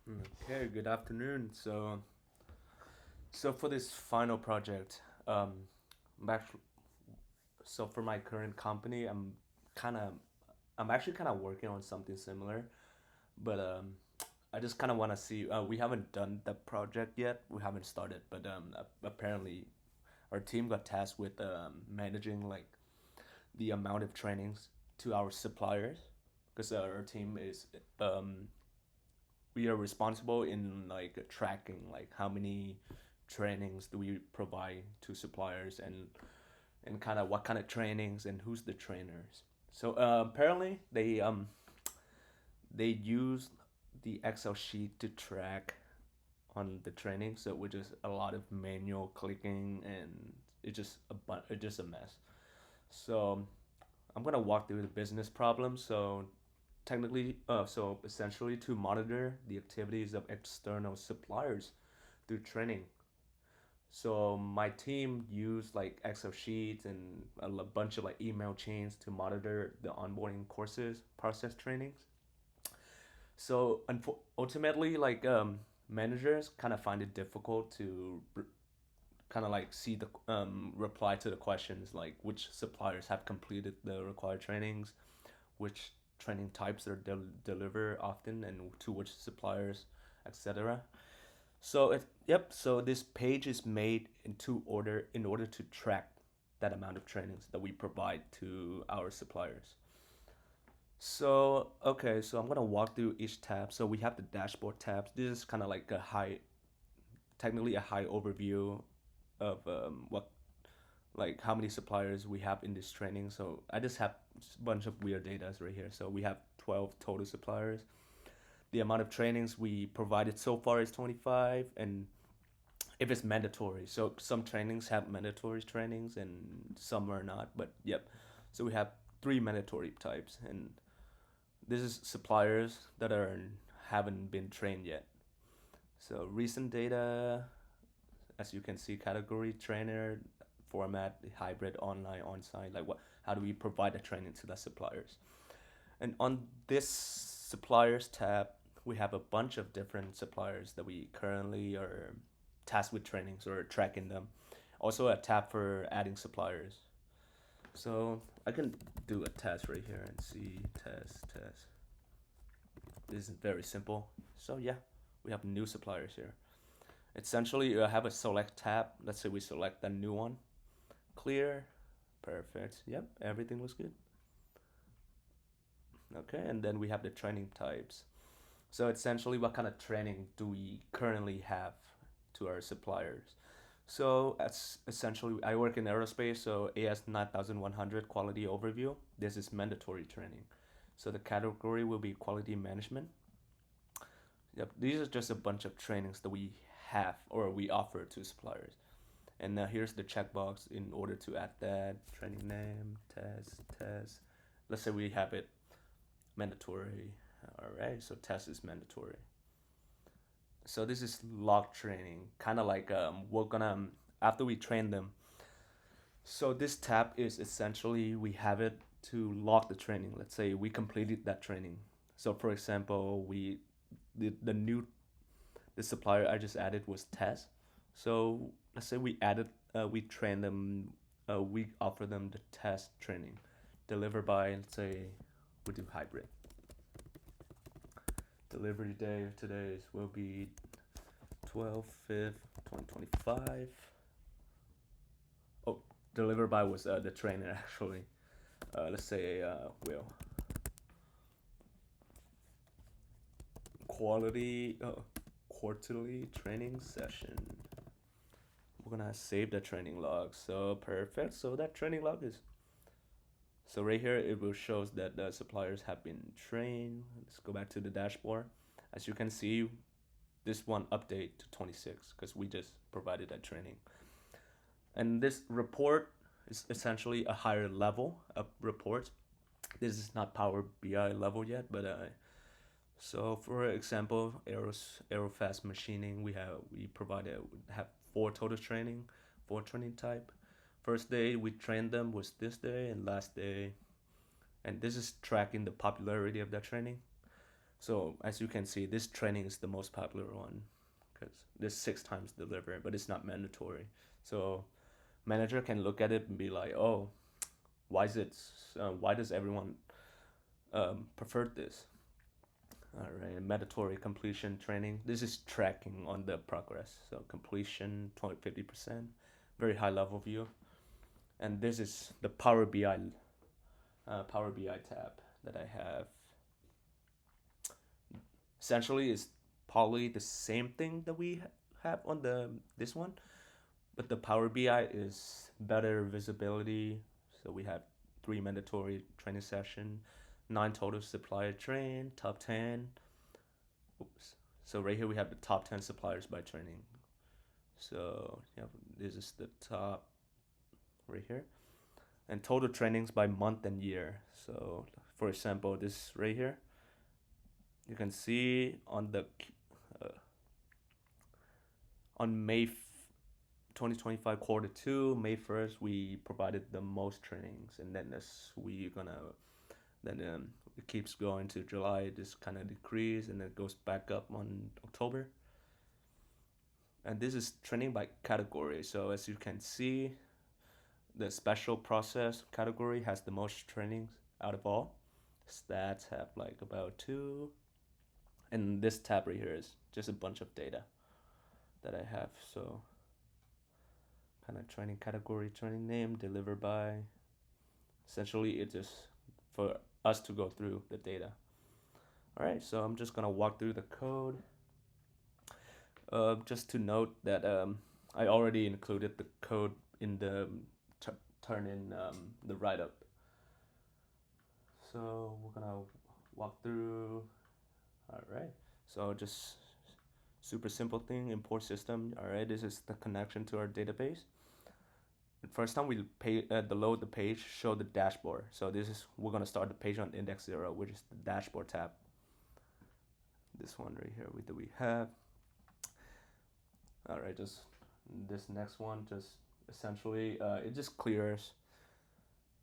Okay, good afternoon. So for this final project, I'm actually, so for my current company, kind of, I'm actually kind of working on something similar, but I just kind of want to see. We haven't done the project yet. We haven't started, but apparently, our team got tasked with managing like the amount of trainings to our suppliers, because our team is um we are responsible in like tracking like how many trainings do we provide to suppliers and kind of what kind of trainings and who's the trainers. So apparently they use the Excel sheet to track on the training, so which is a lot of manual clicking and it's just a mess. So I'm gonna walk through the business problem. So essentially to monitor the activities of external suppliers through training. So my team used like Excel sheets and bunch of like email chains to monitor the onboarding courses, process trainings. So ultimately, like managers kind of find it difficult to kind of like see the reply to the questions like which suppliers have completed the required trainings, which training types are delivered often, and to which suppliers, etc. So this page is made in order to track that amount of trainings that we provide to our suppliers. So okay, so I'm gonna walk through each tab. So we have the dashboard tabs. This is kind of like technically a high overview of what like how many suppliers we have in this training. So I just have a bunch of weird data right here. So we have 12 total suppliers. The amount of trainings we provided so far is 25, and if it's mandatory. So some trainings have mandatory trainings and some are not. But yep. So we have three mandatory types, and this is suppliers that are haven't been trained yet. So recent data, as you can see, category trainer, format, hybrid, online, on-site. Like what? How do we provide the training to the suppliers? And on this suppliers tab, we have a bunch of different suppliers that we currently are tasked with trainings or tracking them. Also a tab for adding suppliers. So I can do a test right here and see test. This is very simple. So yeah, we have new suppliers here. Essentially, you have a select tab. Let's say we select a new one. Clear. Perfect. Yep, everything looks good. Okay, and then we have the training types. So essentially, what kind of training do we currently have to our suppliers? So that's essentially, I work in aerospace, so AS 9100 quality overview. This is mandatory training. So the category will be quality management. Yep, these are just a bunch of trainings that we have or we offer to suppliers. And now here's the checkbox in order to add that training name, test. Let's say we have it mandatory. All right, so test is mandatory. So this is log training, kind of like we're gonna after we train them. So this tab is essentially we have it to log the training. Let's say we completed that training. So for example, the new the supplier I just added was test. So let's say we train them, we offer them the test training, delivered by let's say we do hybrid. Delivery day of today's will be 12/5, 2025. Oh, delivered by was the trainer actually. Let's say will quality quarterly training session. We're gonna save the training log. So perfect. So that training log is so right here it will shows that the suppliers have been trained. Let's go back to the dashboard. As you can see, this one update to 26 because we just provided that training. And this report is essentially a higher level of report. This is not Power BI level yet, but so for example, Aerofast machining, we have four total training, four training type. First day we trained them was this day, and last day, and this is tracking the popularity of that training. So as you can see, this training is the most popular one because there's 6 times delivered, but it's not mandatory. So manager can look at it and be like, oh, why is it? Why does everyone prefer this? All right, mandatory completion training. This is tracking on the progress. So completion 50%, very high level view. And this is the Power BI tab that I have. Essentially, is probably the same thing that we have on the this one, but the Power BI is better visibility. So we have 3 mandatory training session, 9 total supplier train, top 10. Oops. So right here we have the top 10 suppliers by training. So yeah, this is the top right here, and total trainings by month and year. So for example, this right here, you can see on the uh, on May 2025 quarter 2, May 1st, we provided the most trainings, and then this we gonna then it keeps going to July. This kind of decrease, and then it goes back up on October. And this is training by category. So as you can see, the special process category has the most trainings out of all. Stats have like about 2, and this tab right here is just a bunch of data that I have. So kind of training category, training name, delivered by. Essentially, it's just for us to go through the data. All right, so I'm just gonna walk through the code. Just to note that I already included the code in the turn in the write up. So we're gonna walk through. All right. So just super simple thing, import system. All right, this is the connection to our database. The first time we load the page, show the dashboard. So this is, we're gonna start the page on index 0, which is the dashboard tab. This one right here that we have. All right, just this next one, just essentially it just clears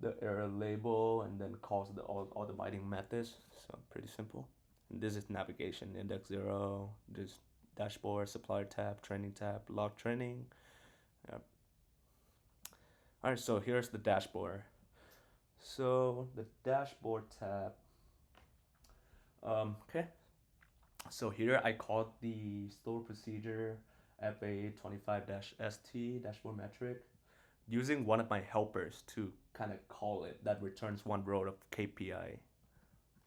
the error label and then calls all the binding methods. So pretty simple. And this is navigation, index 0, this dashboard, supplier tab, training tab, log training. Yep. All right, so here's the dashboard. So the dashboard tab. Okay. So here I called the store procedure FA25-ST dashboard metric using one of my helpers to kind of call it that returns one row of KPI.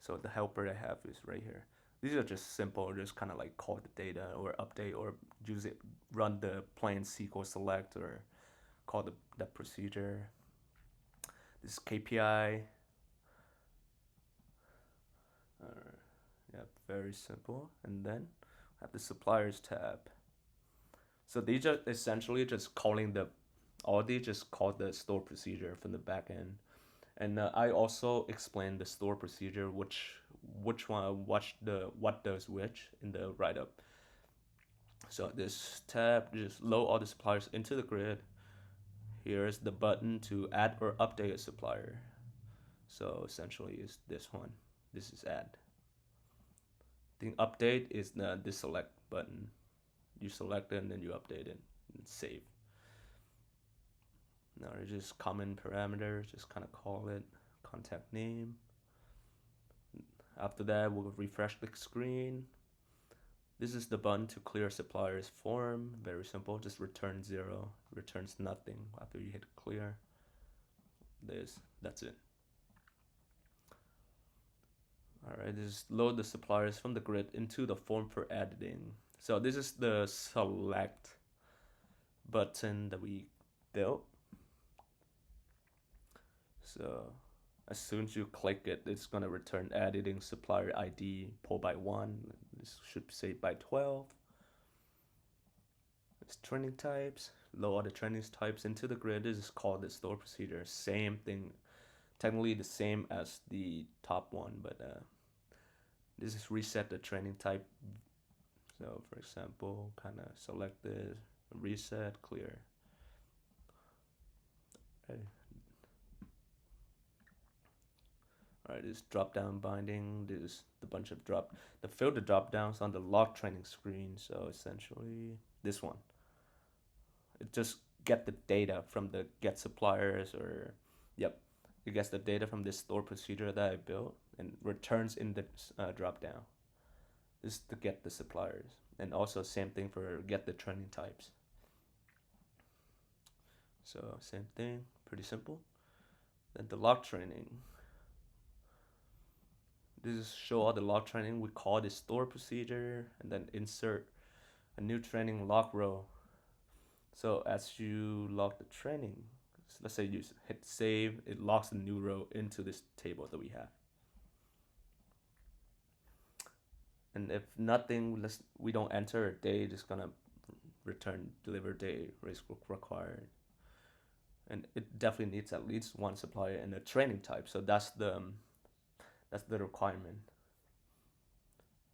So the helper I have is right here. These are just simple, just kind of like call the data or update or use it, run the plain SQL select or call the procedure. This is KPI. Yeah, very simple. And then I have the suppliers tab. So these are essentially just calling all these just call the store procedure from the back end. And I also explained the store procedure, which one, what does which in the write up. So this tab just load all the suppliers into the grid. Here's the button to add or update a supplier. So essentially, is this one. This is add. The update is the select button. You select it and then you update it and save. Now it's just common parameters, just kind of call it contact name. After that, we'll refresh the screen. This is the button to clear supplier's form. Very simple, just return 0, returns nothing after you hit clear. That's it. Alright, just load the suppliers from the grid into the form for editing. So this is the select button that we built. So as soon as you click it, it's gonna return editing supplier ID pull by 1. This should say by 12. It's training types. Load all the training types into the grid. This is called the store procedure. Same thing, technically the same as the top one, but this is reset the training type. So for example, kind of select this, reset, clear. Okay. Right, this drop down binding, this the bunch of the filter drop downs on the log training screen. So essentially, this one, it just get the data from the get suppliers or, yep, it gets the data from this store procedure that I built and returns in the drop down. This is to get the suppliers, and also same thing for get the training types. So same thing, pretty simple. Then the log training. This is show all the log training. We call this store procedure and then insert a new training log row. So as you log the training, so let's say you hit save, it logs a new row into this table that we have. And if nothing, we don't enter a day, just gonna return deliver day race required. And it definitely needs at least one supplier and a training type. So that's the requirement.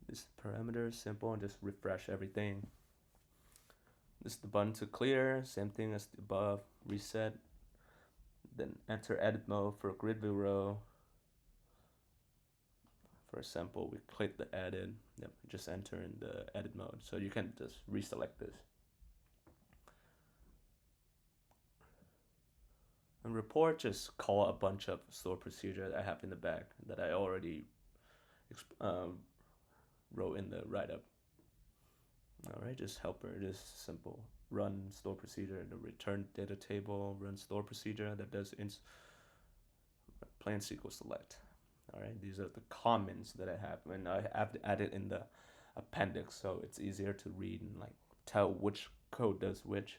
This parameter is simple and just refresh everything. This is the button to clear, same thing as the above, reset. Then enter edit mode for grid view row. For example, we click the edit, yep, just enter in the edit mode. So you can just reselect this. And report, just call a bunch of store procedure that I have in the back that I already wrote in the write up. All right, just helper, just simple. Run store procedure, the return data table, run store procedure that does plain SQL select. All right, these are the comments that I have, and I have to add it in the appendix so it's easier to read and like tell which code does which.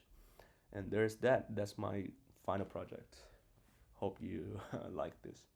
And there's that. That's my final project. Hope you like this.